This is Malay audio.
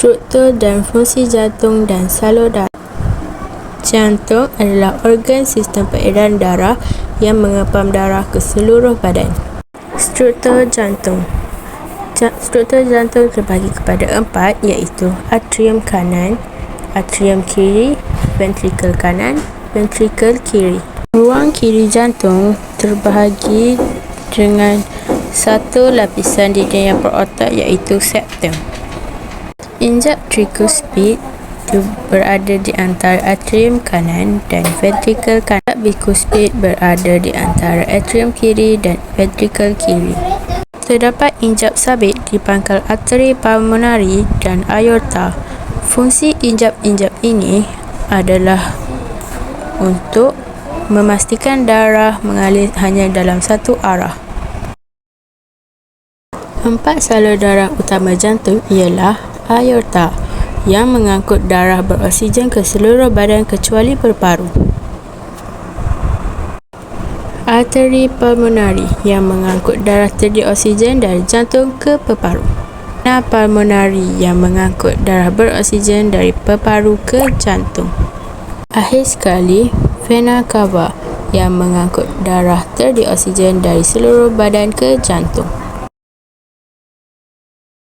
Struktur dan fungsi jantung dan salur darah. Jantung adalah organ sistem peredaran darah yang mengepam darah ke seluruh badan. Struktur jantung. Struktur jantung terbagi kepada 4, iaitu atrium kanan, atrium kiri, ventrikel kanan, ventrikel kiri. Ruang kiri jantung terbahagi dengan satu lapisan di dalam perotak, iaitu septum. Injap tricuspid berada di antara atrium kanan dan ventrikel kanan. Bicuspid berada di antara atrium kiri dan ventrikel kiri. Terdapat injap sabit di pangkal arteri pulmonari dan aorta. Fungsi injap-injap ini adalah untuk memastikan darah mengalir hanya dalam satu arah. 4 salur darah utama jantung ialah aorta yang mengangkut darah beroksigen ke seluruh badan kecuali paru-paru. Arteri pulmonari yang mengangkut darah terdioksigen dari jantung ke paru-paru. Vena pulmonari yang mengangkut darah beroksigen dari paru-paru ke jantung. Akhir sekali, vena cava yang mengangkut darah terdioksigen dari seluruh badan ke jantung.